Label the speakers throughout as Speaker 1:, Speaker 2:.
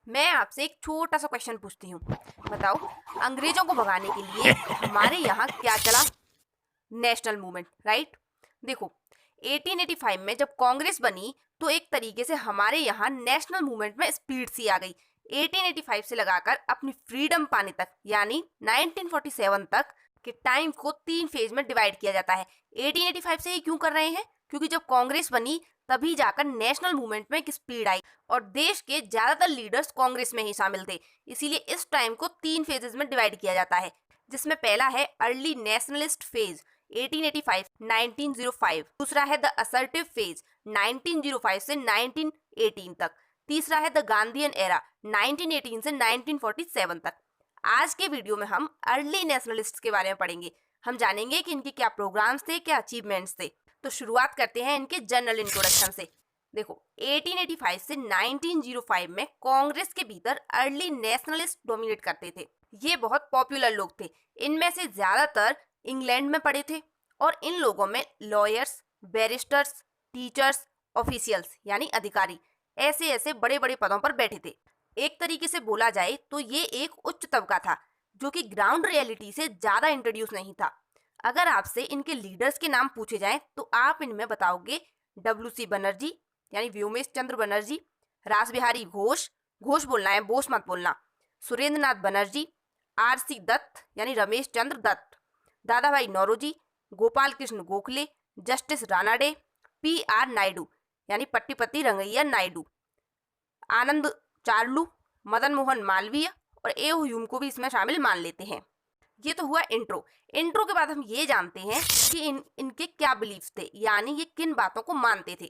Speaker 1: मैं आपसे एक छोटा सा क्वेश्चन पूछती हूँ। बताओ, अंग्रेजों को भगाने के लिए हमारे यहाँ क्या चला? National movement, right? देखो, 1885 में जब कांग्रेस बनी तो एक तरीके से हमारे यहाँ नेशनल मूवमेंट में स्पीड सी आ गई। 1885 से लगाकर अपनी फ्रीडम पाने तक यानी 1947 तक के टाइम को 3 फेज में डिवाइड किया जाता है। 1885 से ही क्यों कर रहे हैं? क्योंकि जब कांग्रेस बनी तभी जाकर नेशनल मूवमेंट में एक स्पीड आई और देश के ज्यादातर लीडर्स कांग्रेस में ही शामिल थे। इसीलिए इस टाइम को 3 फेजेस में डिवाइड किया जाता है, जिसमें पहला है अर्ली नेशनलिस्ट फेज 1885-1905, दूसरा है द असर्टिव फेज 1905 से 1918 तक, तीसरा है द गांधीयन एरा 1918 से 1947 तक। आज के वीडियो में हम अर्ली नेशनलिस्ट के बारे में पढ़ेंगे। हम जानेंगे कि इनके क्या प्रोग्राम्स थे, क्या अचीवमेंट्स थे। तो शुरुआत करते हैं इनके जनरल इंट्रोडक्शन से। देखो, 1885 से 1905 में कांग्रेस के भीतर अर्ली नेशनलिस्ट डोमिनेट करते थे। ये बहुत पॉपुलर लोग थे। इनमें से ज्यादातर इंग्लैंड में पढ़े थे और इन लोगों में लॉयर्स, बैरिस्टर्स, टीचर्स, ऑफिशियल्स यानी अधिकारी ऐसे ऐसे बड़े बड़े पदों पर बैठे थे। एक तरीके से बोला जाए तो ये एक उच्च तबका था जो कि ग्राउंड रियलिटी से ज्यादा इंट्रोड्यूस नहीं था। अगर आपसे इनके लीडर्स के नाम पूछे जाएं तो आप इनमें बताओगे डब्ल्यू.सी. बनर्जी यानी व्योमेश चंद्र बनर्जी, रास बिहारी घोष, घोष बोलना है, बोस मत बोलना, सुरेंद्र नाथ बनर्जी, आर.सी. दत्त यानी रमेश चंद्र दत्त, दादा भाई नौरोजी, गोपाल कृष्ण गोखले, जस्टिस रानाडे, पी.आर. नायडू यानी पट्टीपति रंगैया नायडू, आनंद चार्लू, मदन मोहन मालवीय और ए ह्यूम को भी इसमें शामिल मान लेते हैं। ये तो हुआ इंट्रो। इंट्रो के बाद हम ये जानते हैं कि इनके क्या बिलीफ्स थे, यानी ये किन बातों को मानते थे।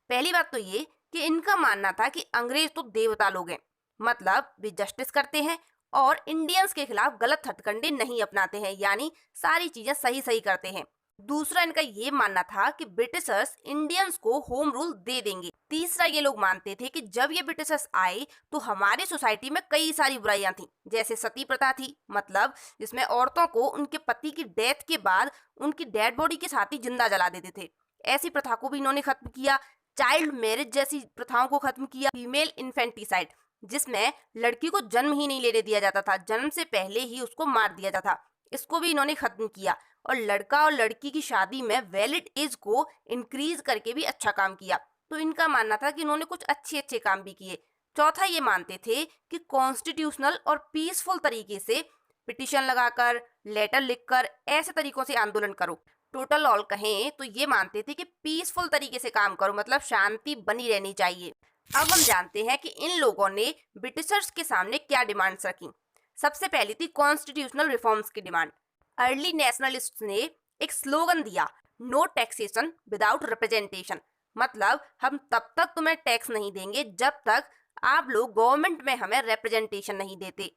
Speaker 1: पहली बात तो ये कि इनका मानना था कि अंग्रेज तो देवता लोग हैं, मतलब वे जस्टिस करते हैं और इंडियंस के खिलाफ गलत हथकंडे नहीं अपनाते हैं, यानी सारी चीजें सही सही करते हैं। दूसरा इनका ये मानना था कि ब्रिटिशर्स इंडियंस को होम रूल दे देंगे। तीसरा ये लोग मानते थे कि जब ये ब्रिटिशर्स आए तो हमारी सोसाइटी में कई सारी बुराइयां थी, जैसे सती प्रथा थी, मतलब जिसमें औरतों को उनके पति की डेथ के बाद उनकी डेड बॉडी के साथ ही जिंदा जला देते थे। ऐसी प्रथा को भी इन्होंने खत्म किया। चाइल्ड मैरिज जैसी प्रथाओं को खत्म किया। फीमेल इन्फेंटिसाइड, जिसमें लड़की को जन्म ही नहीं लेने दिया जाता था, जन्म से पहले ही उसको मार दिया जाता था, इसको भी इन्होंने खत्म किया। और लड़का और लड़की की शादी में वैलिड एज को इंक्रीज करके भी अच्छा काम किया। तो इनका मानना था कि इन्होंने कुछ अच्छे अच्छे काम भी किए। चौथा ये मानते थे कि कॉन्स्टिट्यूशनल और पीसफुल तरीके से पिटिशन लगाकर, लेटर लिखकर, ऐसे तरीकों से आंदोलन करो। टोटल ऑल कहें तो ये मानते थे कि पीसफुल तरीके से काम करो, मतलब शांति बनी रहनी चाहिए। अब हम जानते हैं कि इन लोगों ने ब्रिटिशर्स के सामने क्या डिमांड्स रखी। सबसे पहली थी कॉन्स्टिट्यूशनल रिफॉर्म्स की डिमांड। अर्ली नेशनलिस्ट ने एक स्लोगन दिया, नो टैक्सेशन विदाउट रिप्रेजेंटेशन, मतलब हम तब तक तुम्हें टैक्स नहीं देंगे जब तक आप लोग गवर्नमेंट में हमें रिप्रेजेंटेशन नहीं देते।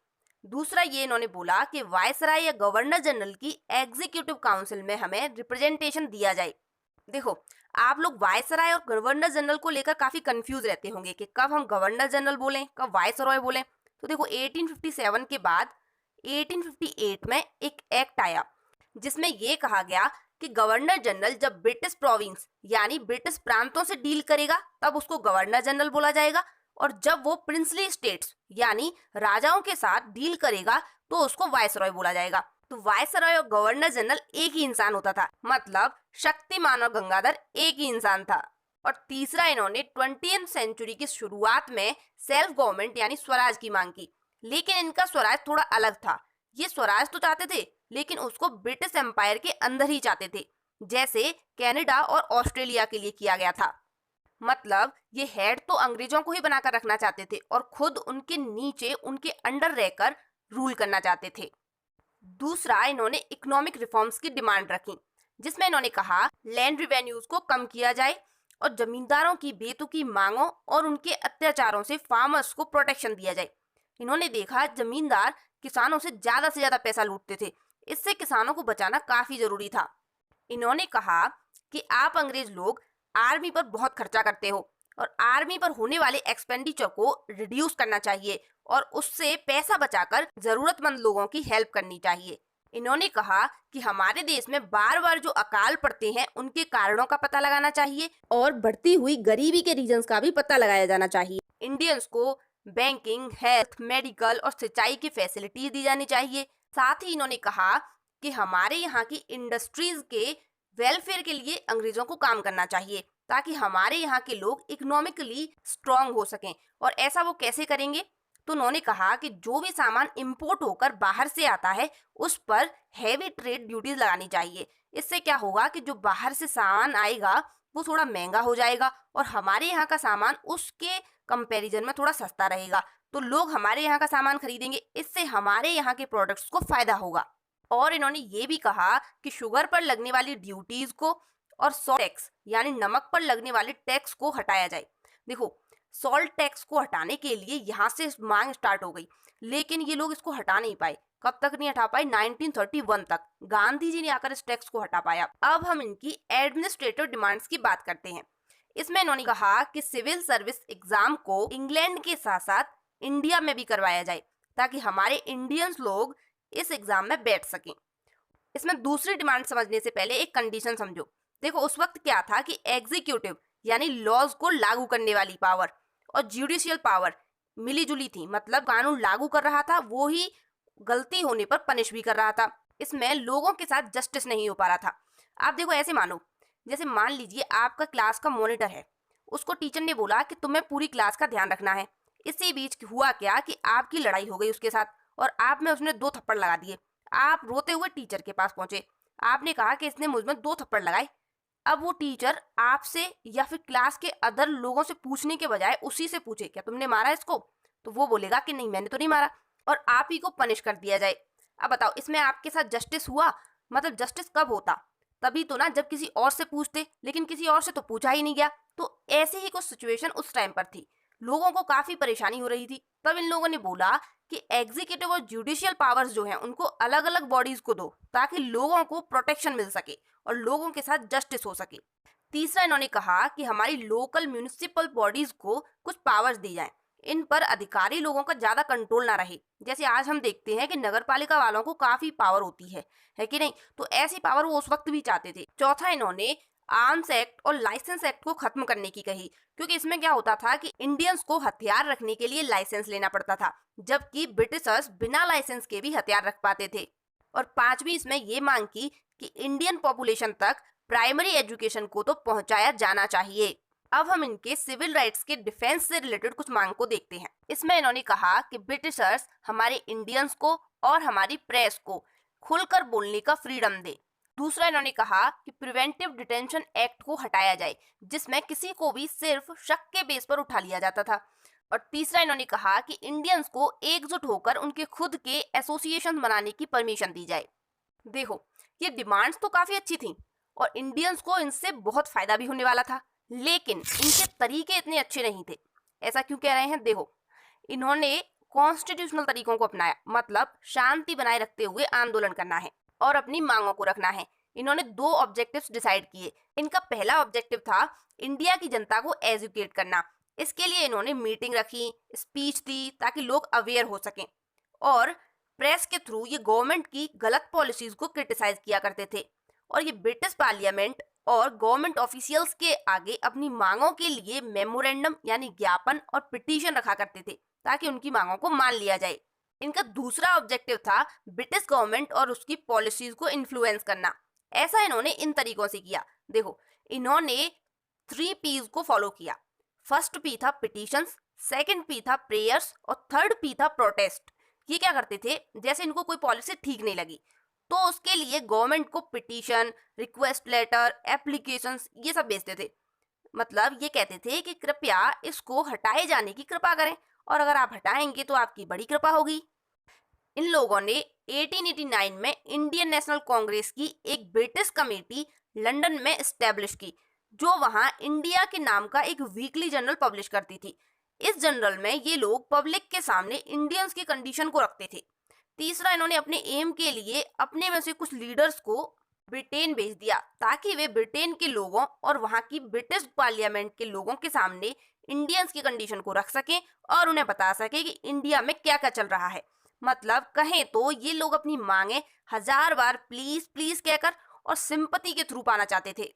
Speaker 1: दूसरा ये इन्होंने बोला कि वायसराय या गवर्नर जनरल की एग्जीक्यूटिव काउंसिल में हमें रिप्रेजेंटेशन दिया जाए। देखो, आप लोग वायसराय और गवर्नर जनरल को लेकर काफी कंफ्यूज रहते होंगे कि कब हम गवर्नर जनरल बोलें, कब वायसराय बोलें। तो देखो, 1857 के बाद 1858 में एक एक्ट आया जिसमें यह कहा गया कि गवर्नर जनरल जब ब्रिटिश प्रोविंस यानी ब्रिटिश प्रांतों से डील करेगा तब उसको गवर्नर जनरल बोला जाएगा, और जब वो प्रिंसली स्टेट्स यानी राजाओं के साथ डील करेगा तो उसको वायसरॉय बोला जाएगा। तो वायसरॉय और गवर्नर जनरल एक ही इंसान होता था, मतलब शक्तिमान और गंगाधर एक ही इंसान था। और तीसरा, इन्होंने 20वीं सेंचुरी की शुरुआत में सेल्फ गवर्नमेंट यानी स्वराज की मांग की, लेकिन इनका स्वराज थोड़ा अलग था। ये स्वराज तो चाहते थे लेकिन उसको ब्रिटिश एम्पायर के अंदर ही चाहते थे, जैसे कनाडा और ऑस्ट्रेलिया के लिए किया गया था। मतलब ये हेड तो अंग्रेजों को ही बनाकर रखना चाहते थे और खुद उनके नीचे उनके अंडर रहकर रूल करना चाहते थे। दूसरा, इन्होंने इकोनॉमिक रिफॉर्म्स की डिमांड रखी, जिसमें इन्होंने कहा लैंड रिवेन्यूज को कम किया जाए और जमींदारों की बेतुकी मांगों और उनके अत्याचारों से फार्मर्स को प्रोटेक्शन दिया जाए। इन्होंने देखा जमींदार किसानों से ज्यादा पैसा लूटते थे, इससे किसानों को बचाना काफी जरूरी था। इन्होंने कहा कि आप अंग्रेज लोग आर्मी पर बहुत खर्चा करते हो और आर्मी पर होने वाले एक्सपेंडिचर को रिड्यूस करना चाहिए और उससे पैसा बचाकर जरूरतमंद लोगों की हेल्प करनी चाहिए। इन्होंने कहा कि हमारे देश में बार बार जो अकाल पड़ते हैं उनके कारणों का पता लगाना चाहिए और बढ़ती हुई गरीबी के रीजंस का भी पता लगाया जाना चाहिए। इंडियंस को बैंकिंग, हेल्थ, मेडिकल और सिंचाई की फैसिलिटीज दी जानी चाहिए। साथ ही इन्होंने कहा कि हमारे यहाँ की इंडस्ट्रीज के वेलफेयर के लिए अंग्रेजों को काम करना चाहिए, ताकि हमारे यहाँ के लोग इकोनॉमिकली स्ट्रांग हो सकें। और ऐसा वो कैसे करेंगे? तो उन्होंने कहा कि जो भी सामान इंपोर्ट होकर बाहर से आता है उस पर हैवी ट्रेड ड्यूटीज लगानी चाहिए। इससे क्या होगा कि जो बाहर से सामान आएगा वो थोड़ा महंगा हो जाएगा और हमारे यहाँ का सामान उसके कंपैरिजन में थोड़ा सस्ता रहेगा, तो लोग हमारे यहाँ का सामान खरीदेंगे। इससे हमारे यहाँ के प्रोडक्ट्स को फायदा होगा। और इन्होंने ये भी कहा कि शुगर पर लगने वाली ड्यूटीज को और सॉल्ट टैक्स यानी नमक पर लगने वाले टैक्स को हटाया जाए। देखो, सॉल्ट टैक्स को हटाने के लिए यहाँ से मांग स्टार्ट हो गई, लेकिन ये लोग इसको हटा नहीं पाए। कब तक नहीं हटा पाए? 1931 तक गांधी जी ने आकर इस टैक्स को हटा पाया। अब हम इनकी एडमिनिस्ट्रेटिव डिमांड्स की बात करते हैं। इसमें इन्होंने कहा कि सिविल सर्विस एग्जाम को इंग्लैंड के साथ साथ इंडिया में भी करवाया जाए, ताकि हमारे इंडियंस लोग इस एग्जाम में बैठ सकें। इसमें दूसरी डिमांड समझने से पहले एक कंडीशन समझो। देखो, उस वक्त क्या था कि एग्जीक्यूटिव यानी लॉज को लागू करने वाली पावर और जुडिशियल पावर मिली जुली थी, मतलब कानून लागू कर रहा था वो ही गलती होने पर पनिश भी कर रहा था। इसमें लोगों के साथ जस्टिस नहीं हो पा रहा था। आप देखो, ऐसे मानो जैसे मान लीजिए आपका क्लास का मॉनिटर है, उसको टीचर ने बोला कि तुम्हें पूरी क्लास का ध्यान रखना है। इसी बीच हुआ क्या कि आपकी लड़ाई हो गई उसके साथ और आप में उसने 2 थप्पड़ लगा दिए। आप रोते हुए टीचर के पास पहुंचे, आपने कहा कि इसने मुझ में 2 थप्पड़ लगाए। अब वो टीचर आपसे या फिर क्लास के अदर लोगों से पूछने के बजाय उसी से पूछे, क्या तुमने मारा इसको? तो वो बोलेगा कि नहीं, मैंने तो नहीं मारा, और आप ही को पनिश कर दिया जाए। अब बताओ, इसमें आपके साथ जस्टिस हुआ? मतलब जस्टिस कब होता? तभी तो ना, जब किसी और से पूछते, लेकिन किसी और से तो पूछा ही नहीं गया। तो ऐसी ही कुछ सिचुएशन उस टाइम पर थी। लोगों को काफी परेशानी हो रही थी। तब इन लोगों ने बोला कि एग्जीक्यूटिव और जुडिशियल पावर्स जो हैं उनको अलग अलग बॉडीज को दो, ताकि लोगों को प्रोटेक्शन मिल सके और लोगों के साथ जस्टिस हो सके। तीसरा, इन्होंने कहा कि हमारी लोकल म्यूनिसिपल बॉडीज को कुछ पावर्स दी जाएं। इन पर अधिकारी लोगों का ज्यादा कंट्रोल ना रहे। जैसे आज हम देखते हैं कि नगरपालिका वालों को काफी पावर होती है कि नहीं? तो ऐसी पावर वो उस वक्त भी चाहते थे। चौथा, इन्होंने आर्म्स एक्ट और लाइसेंस एक्ट को खत्म करने की कही, क्योंकि इसमें क्या होता था कि इंडियंस को हथियार रखने के लिए लाइसेंस लेना पड़ता था, जबकि ब्रिटिशर्स बिना लाइसेंस के भी हथियार रख पाते थे। और पांचवी, इसमें ये मांग की कि इंडियन पॉपुलेशन तक प्राइमरी एजुकेशन को तो पहुंचाया जाना चाहिए। अब हम इनके सिविल राइट्स के डिफेंस से रिलेटेड कुछ मांग को देखते हैं। इसमें इन्होंने कहा कि ब्रिटिशर्स हमारे इंडियंस को और हमारी प्रेस को खुलकर बोलने का फ्रीडम दे। दूसरा, इन्होंने कहा कि प्रिवेंटिव डिटेंशन एक्ट को हटाया जाए, जिसमें किसी को भी सिर्फ शक के बेस पर उठा लिया जाता था। और तीसरा, इन्होंने कहा कि इंडियंस को एकजुट होकर उनके खुद के एसोसिएशन बनाने की परमिशन दी जाए। देखो, ये डिमांड्स तो काफी अच्छी थी और इंडियंस को इनसे बहुत फायदा भी होने वाला था, लेकिन इनके तरीके इतने अच्छे नहीं थे। ऐसा क्यों कह रहे हैं? देखो, इन्होंने कॉन्स्टिट्यूशनल तरीकों को अपनाया, मतलब शांति बनाए रखते हुए आंदोलन करना है और अपनी मांगों को रखना है। इन्होंने 2 ऑब्जेक्टिव्स डिसाइड किए। इनका पहला ऑब्जेक्टिव था इंडिया की जनता को एजुकेट करना। इसके लिए इन्होंने मीटिंग रखी, स्पीच दी, ताकि लोग अवेयर हो सकें। और प्रेस के थ्रू ये गवर्नमेंट की गलत पॉलिसीज को क्रिटिसाइज किया करते थे। और ये ब्रिटिश पार्लियामेंट और गवर्नमेंट ऑफिशियल्स के आगे अपनी मांगों के लिए मेमोरेंडम यानी ज्ञापन और पिटीशन रखा करते थे, ताकि उनकी मांगों को मान लिया जाए। इनका दूसरा ऑब्जेक्टिव था ब्रिटिश गवर्नमेंट और उसकी पॉलिसीज को इन्फ्लुएंस करना। ऐसा इन्होंने इन तरीकों से किया। देखो, इन्होंने 3 पीज को फॉलो किया। फर्स्ट पी था पिटीशंस, सेकंड पी था प्रेयर्स और थर्ड पी था प्रोटेस्ट। ये क्या करते थे? जैसे इनको कोई पॉलिसी ठीक नहीं लगी तो उसके लिए गवर्नमेंट को पिटीशन, रिक्वेस्ट लेटर, एप्लीकेशंस ये सब भेजते थे। मतलब ये कहते थे कि कृपया इसको हटाए जाने की कृपा करें, और अगर आप हटाएंगे तो आपकी बड़ी कृपा होगी। इन लोगों ने 1889 में इंडियन नेशनल कांग्रेस की एक ब्रिटिश कमेटी लंदन में एस्टेब्लिश की, जो वहां इंडिया के नाम का एक वीकली जर्नल पब्लिश करती थी। इस जर्नल में ये लोग पब्लिक के सामने इंडियंस की कंडीशन को रखते थे। तीसरा, इन्होंने अपने एम के लिए अपने में से कुछ लीडर्स को ब्रिटेन भेज दिया, ताकि वे ब्रिटेन के लोगों और वहां की ब्रिटिश पार्लियामेंट के लोगों के सामने इंडियंस की कंडीशन को रख सकें और उन्हें बता सके कि इंडिया में क्या क्या चल रहा है। मतलब कहें तो ये लोग अपनी मांगे 1000 बार प्लीज प्लीज कहकर और सिंपैथी के थ्रू पाना चाहते थे।